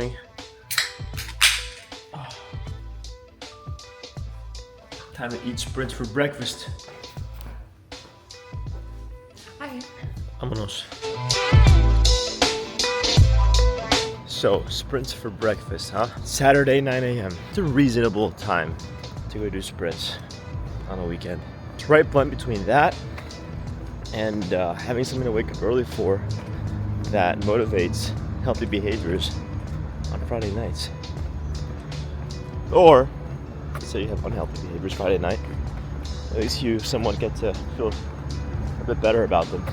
morning. Oh. Time to eat sprints for breakfast. Hi. Vámonos. So, sprints for breakfast, huh? Saturday, 9 a.m. It's a reasonable time to go do sprints on a weekend. It's right blend between that and having something to wake up early for that motivates healthy behaviors on Friday nights. Or, let's say you have unhealthy behaviors Friday night, at least you somewhat get to feel a bit better about them.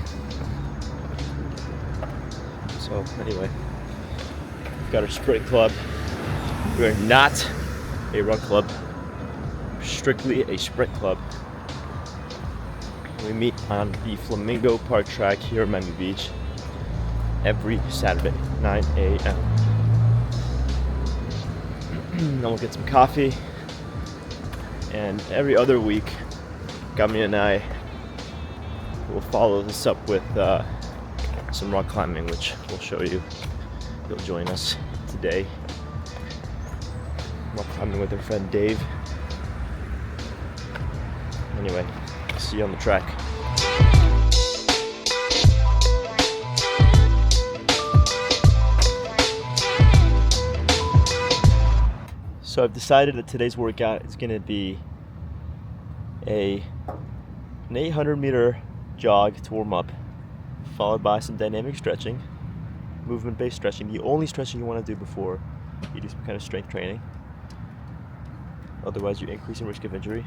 So anyway, we've got our sprint club. We're not a run club, strictly a sprint club. We meet on the Flamingo Park track here in Miami Beach every Saturday, 9 a.m. Then we'll get some coffee, and every other week, Gami and I will follow this up with some rock climbing, which we'll show you. You'll join us today. Rock climbing with our friend Dave. Anyway, see you on the track. So I've decided that today's workout is going to be an 800 meter jog to warm up, followed by some dynamic stretching, movement-based stretching, the only stretching you want to do before you do some kind of strength training. Otherwise, you increase in risk of injury.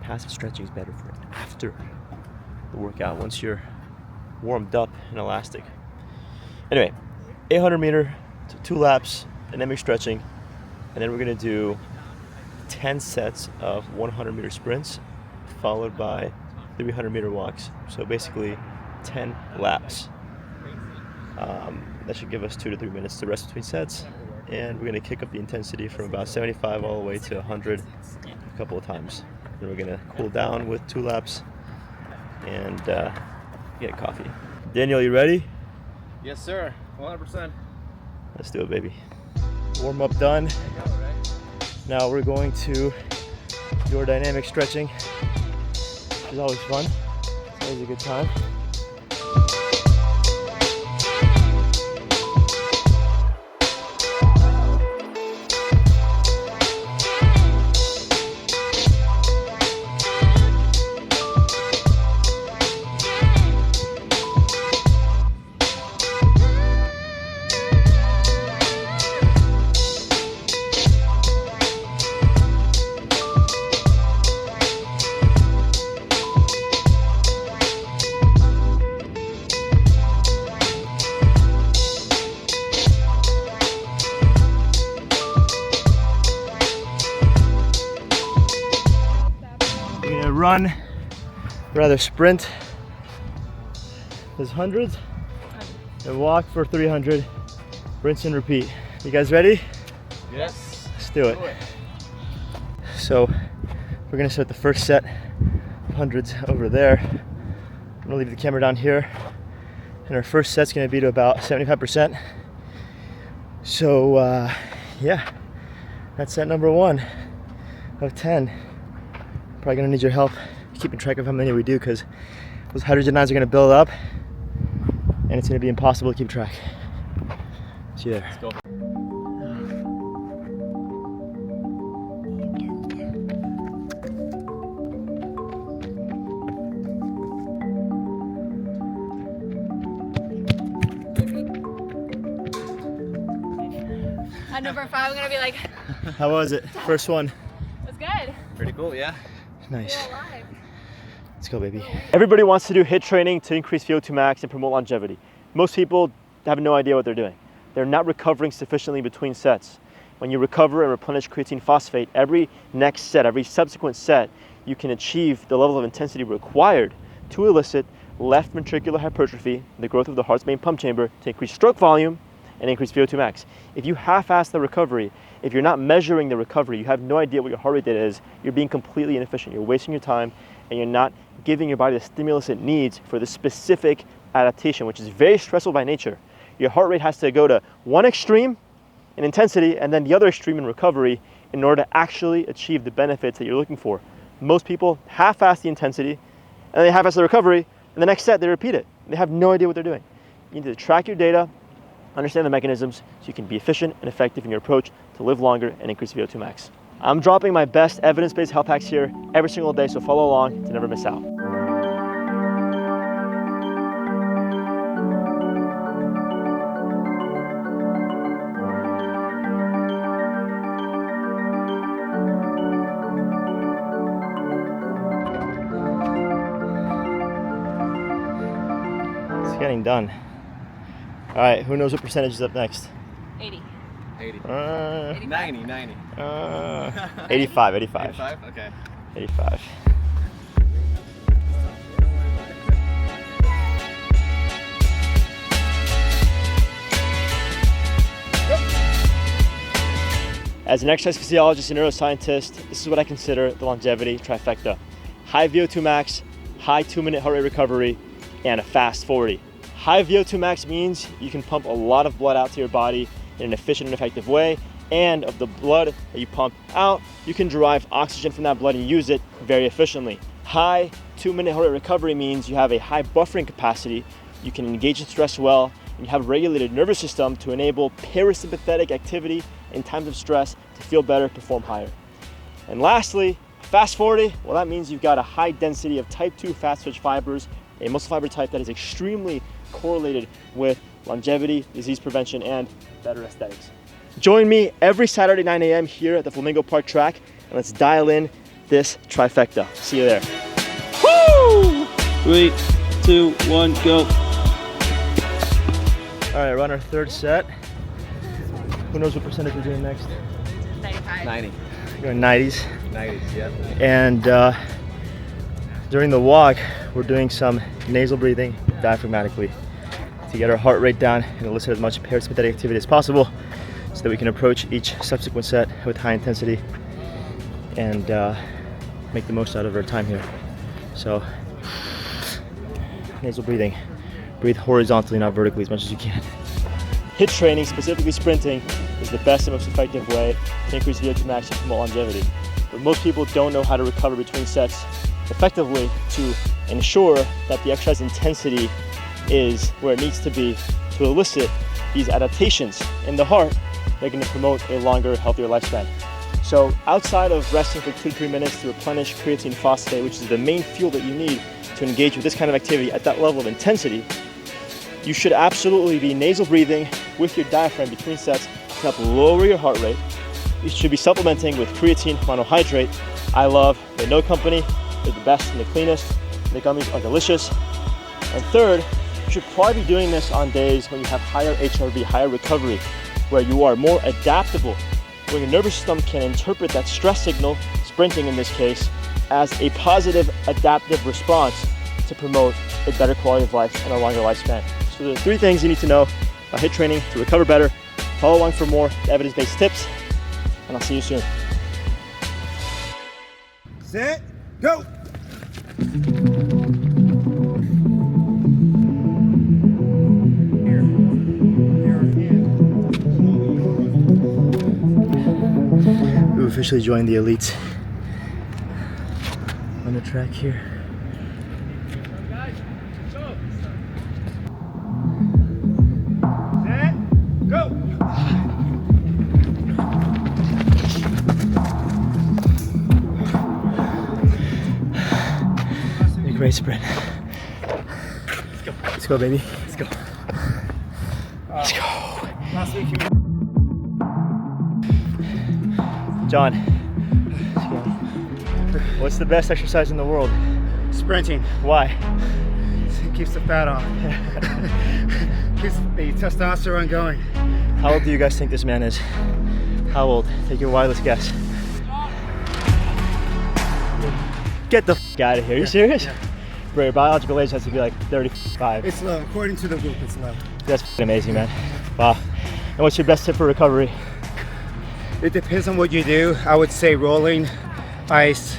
Passive stretching is better for after the workout, once you're warmed up and elastic. Anyway, 800 meter, 2 laps, dynamic stretching, and then we're gonna do 10 sets of 100 meter sprints, followed by 300 meter walks. So basically 10 laps. That should give us 2 to 3 minutes to rest between sets. And we're gonna kick up the intensity from about 75 all the way to 100 a couple of times. Then we're gonna cool down with 2 laps and get coffee. Daniel, you ready? Yes, sir. 100%. Let's do it, baby. Warm up done. Now we're going to do our dynamic stretching, which is always fun. It's always a good time. Run, rather sprint, there's hundreds, and walk for 300, rinse and repeat. You guys ready? Yes. Let's do it. So we're gonna start the first set of hundreds over there. I'm gonna leave the camera down here, and our first set's gonna be to about 75%. So yeah, that's set number 1 of 10. Probably gonna need your help keeping track of how many we do, because those hundreds and nines are gonna build up and it's gonna be impossible to keep track. See you there. Let's go. At number 5, I'm gonna be like, How was it? First one. that's good. Pretty cool, yeah. Nice. We're alive. Let's go, baby. Everybody wants to do HIIT training to increase VO2 max and promote longevity. Most people have no idea what they're doing. They're not recovering sufficiently between sets. When you recover and replenish creatine phosphate, every next set, every subsequent set, you can achieve the level of intensity required to elicit left ventricular hypertrophy, the growth of the heart's main pump chamber, to increase stroke volume and increase VO2 max. If you half-ass the recovery, if you're not measuring the recovery, you have no idea what your heart rate data is, you're being completely inefficient. You're wasting your time and you're not giving your body the stimulus it needs for the specific adaptation, which is very stressful by nature. Your heart rate has to go to one extreme in intensity and then the other extreme in recovery in order to actually achieve the benefits that you're looking for. Most people half-ass the intensity and they half-ass the recovery, and the next set they repeat it. They have no idea what they're doing. You need to track your data, understand the mechanisms so you can be efficient and effective in your approach to live longer and increase VO2 max. I'm dropping my best evidence-based health hacks here every single day, so follow along to never miss out. It's getting done. All right, who knows what percentage is up next? 80. 80. 90. 90. 85. 85? Okay. 85. As an exercise physiologist and neuroscientist, this is what I consider the longevity trifecta. High VO2 max, high 2-minute heart rate recovery, and a fast 40. High VO2 max means you can pump a lot of blood out to your body in an efficient and effective way, and of the blood that you pump out, you can derive oxygen from that blood and use it very efficiently. High 2-minute heart rate recovery means you have a high buffering capacity, you can engage in stress well, and you have a regulated nervous system to enable parasympathetic activity in times of stress to feel better, perform higher. And lastly, fast 40, well, that means you've got a high density of type 2 fat switch fibers, a muscle fiber type that is extremely correlated with longevity, disease prevention, and better aesthetics. Join me every Saturday 9 a.m. here at the Flamingo Park track, and let's dial in this trifecta. See you there. Woo! 3, 2, 1, go. All right, we're on our third set. Who knows what percentage we're doing next? 95. 90. We're doing 90s. 90s, yeah. And during the walk, we're doing some nasal breathing diaphragmatically to get our heart rate down and elicit as much parasympathetic activity as possible so that we can approach each subsequent set with high intensity and make the most out of our time here. So, nasal breathing. Breathe horizontally, not vertically, as much as you can. HIIT training, specifically sprinting, is the best and most effective way to increase VO2 max and promote longevity. But most people don't know how to recover between sets effectively to ensure that the exercise intensity is where it needs to be to elicit these adaptations in the heart that are going to promote a longer, healthier lifespan. So outside of resting for 2 to 3 minutes to replenish creatine phosphate, which is the main fuel that you need to engage with this kind of activity at that level of intensity, you should absolutely be nasal breathing with your diaphragm between sets to help lower your heart rate. You should be supplementing with creatine monohydrate. I love the No Company. They're the best and the cleanest. The gummies are delicious. And third, you should probably be doing this on days when you have higher HRV, higher recovery, where you are more adaptable, where your nervous system can interpret that stress signal, sprinting in this case, as a positive adaptive response to promote a better quality of life and a longer lifespan. So there are 3 things you need to know about HIIT training to recover better. Follow along for more evidence-based tips, and I'll see you soon. Set, go! We've officially joined the elites on the track here. Set, go! A great sprint. Let's go. Let's go, baby. Let's go. Let's go. Last week you John, what's the best exercise in the world? sprinting. Why? It keeps the fat off. Keeps the testosterone going. How old do you guys think this man is? How old? Take your wildest guess. Get the f out of here. Are you serious? Yeah. Bro, your biological age has to be like 35. It's low. According to the group, it's low. That's f***ing amazing, man. Wow. And what's your best tip for recovery? It depends on what you do. I would say rolling, ice,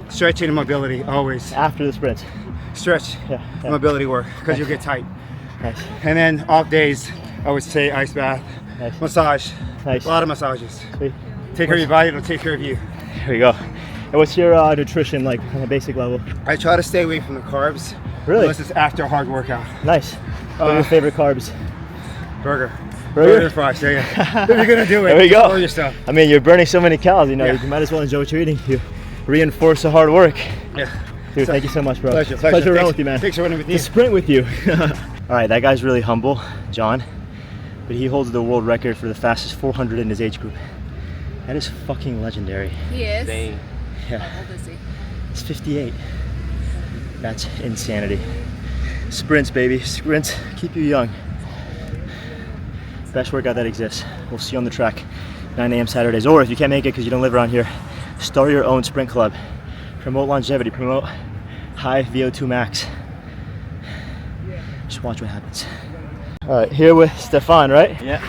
stretching and mobility, always. After the sprint. Stretch Yeah. and mobility work, because you'll get tight. Nice. And then off days, I would say ice bath Nice. Massage. Nice. A lot of massages. Sweet. Take care of your body, it'll take care of you. Here we go. And what's your nutrition like on a basic level? I try to stay away from the carbs. Really? Unless it's after a hard workout. Nice. What are your favorite carbs? Burger. Burger and fries, there you go. If you're gonna do it, there we go. for yourself. I mean, you're burning so many calories, you know, Yeah. you might as well enjoy what you're eating. You reinforce the hard work. Yeah. Dude, thank you so much, bro. Pleasure. Pleasure running Thanks- with you, man. Thanks for running with you. To sprint with you. All right, that guy's really humble, John, but he holds the world record for the fastest 400 in his age group. That is fucking legendary. He is. Dang. Yeah, How old is he? it's 58. That's insanity. Sprints, baby. Sprints keep you young. Best workout that exists. We'll see you on the track, 9 a.m. Saturdays. Or if you can't make it because you don't live around here, start your own sprint club. Promote longevity, promote high VO2 max. Just watch what happens. All right, here with Stefan, right? Yeah.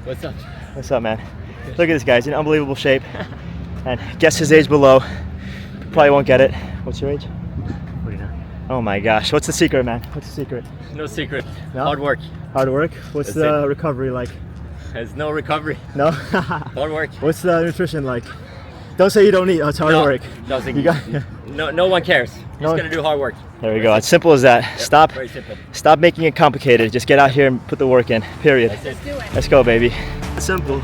What's up? What's up, man? Look at this guy, he's in unbelievable shape. And guess his age below. Probably won't get it. What's your age? 49. Oh my gosh, what's the secret, man? What's the secret? No secret. No? Hard work. Hard work? What's That's the it. recovery like? There's no recovery. No? Hard work. What's the nutrition like? Don't say you don't eat, oh, it's hard No, work. Doesn't. You got, No one cares. No Just one- gonna do hard work. there we go, it's simple as that. Stop, Very simple. stop making it complicated. Just get out here and put the work in, period. That's it. Do it. Let's go, baby. It's simple.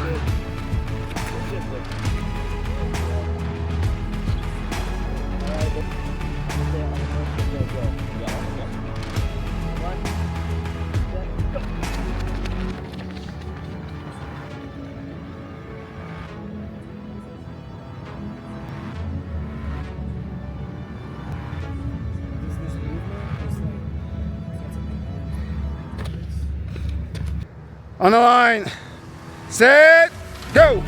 On the line. Set. Go.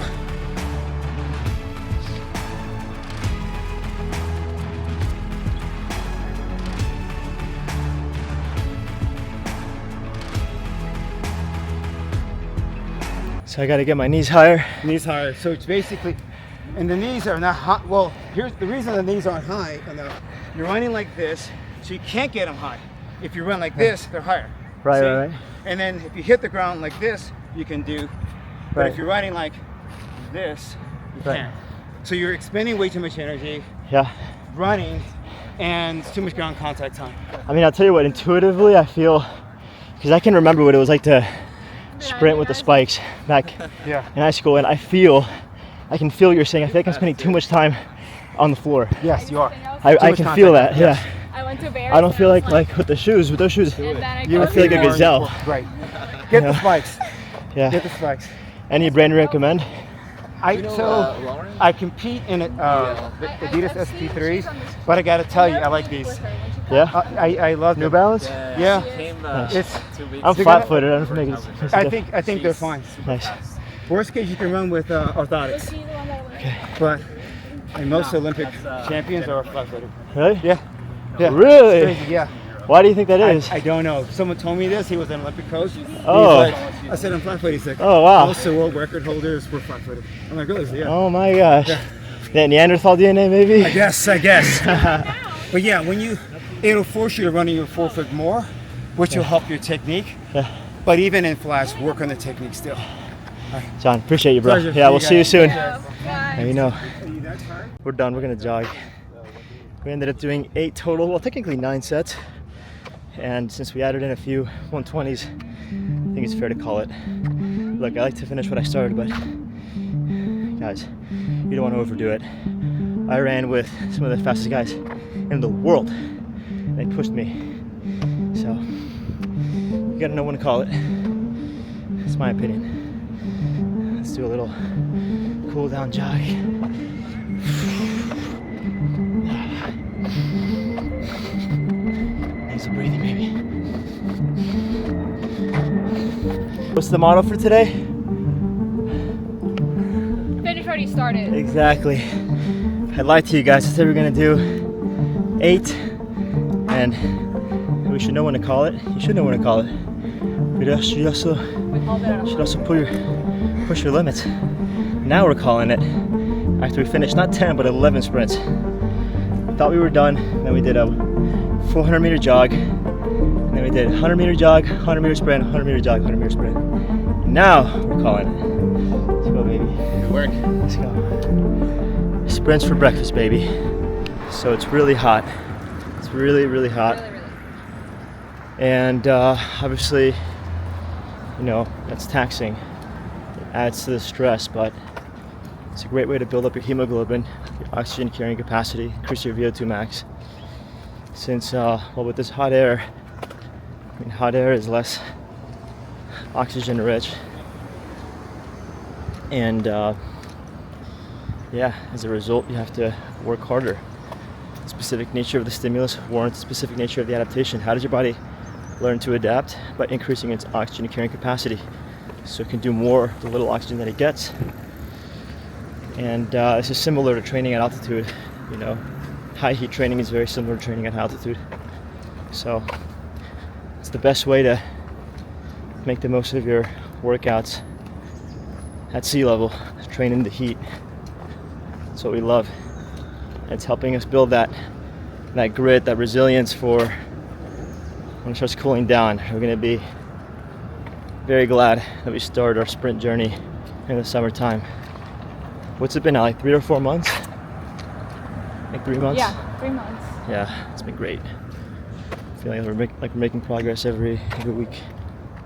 So I gotta get my knees higher. Knees higher. So it's basically, and the knees are not high. Well, here's the reason the knees aren't high. You're running like this, so you can't get them high. If you run like this, they're higher. Right, See? right, right. And then if you hit the ground like this, you can do. But Right. if you're running like this, you Right. can't. So you're expending way too much energy Yeah. running, and it's too much ground contact time. I mean, I'll tell you what, intuitively I feel, because I can remember what it was like to sprint with the spikes back Yeah. in high school, and I can feel what you're saying. I feel like I'm spending too much time on the floor. Yes, you are. I much can feel that, contact, yeah. yes. I went to Bears. I don't feel like with those shoes, and then you would feel like a gazelle. Right. Get the spikes. Yeah. Get the spikes. Any brand you recommend? I compete in the Adidas SP3s, but I gotta tell you, I like these. Yeah? I love New them. Balance? Yeah. Came, It's. two weeks I'm They're flat-footed. I don't know if it makes a I difference. think they're fine. Nice. Worst case, you can run with orthotics, but and most Olympic champions are flat-footed. Really? Yeah. Yeah. Really? It's crazy, yeah. Why do you think that is? I don't know. Someone told me this. He was an Olympic coach. Oh. He's like, I said I'm flat-footed. He's like, Oh, wow. most of the world record holders were flat-footed. I'm like, really? Yeah. Oh my gosh. Yeah. That Neanderthal DNA maybe? I guess. But yeah, it'll force you to run in your forefoot more, which will help your technique. Yeah. But even in flats, work on the technique still. John, appreciate you, bro. Pleasure. Yeah, we'll see you guys. soon. Bye. Yeah, you know. We're done. We're gonna jog. We ended up doing 8 total, well, technically 9 sets. And since we added in a few 120s, I think it's fair to call it. Look, I like to finish what I started, but guys, you don't want to overdo it. I ran with some of the fastest guys in the world. They pushed me. So, you gotta know when to call it. That's my opinion. Let's do a little cool down jog. Nasal breathing, baby. What's the motto for today? Finish already started. Exactly. I lied to you guys. I said we were gonna do 8, and we should know when to call it. You should know when to call it. But you should also push your limits. Now we're calling it after we finished not 10 but 11 sprints. Thought we were done. Then we did a 400-meter jog. And then we did 100-meter jog, 100-meter sprint, 100-meter jog, 100-meter sprint. Now we're calling it. Let's go, baby. Good work. Let's go. Sprints for breakfast, baby. So it's really hot. It's really, really hot. Really. And obviously, you know, that's taxing. It adds to the stress, but it's a great way to build up your hemoglobin, your oxygen carrying capacity, increase your VO2 max. Since, well, with this hot air, I mean, hot air is less oxygen rich. And yeah, as a result, you have to work harder. The specific nature of the stimulus warrants the specific nature of the adaptation. How does your body learn to adapt? By increasing its oxygen carrying capacity, so it can do more with the little oxygen that it gets. And this is similar to training at altitude. You know, high heat training is very similar to training at altitude. So it's the best way to make the most of your workouts at sea level, train in the heat. That's what we love. And it's helping us build that grit, that resilience for when it starts cooling down. We're going to be very glad that we started our sprint journey in the summertime. What's it been now, like 3 or 4 months? Like 3 months? Yeah, 3 months. Yeah, it's been great. I feel like we're making progress every week.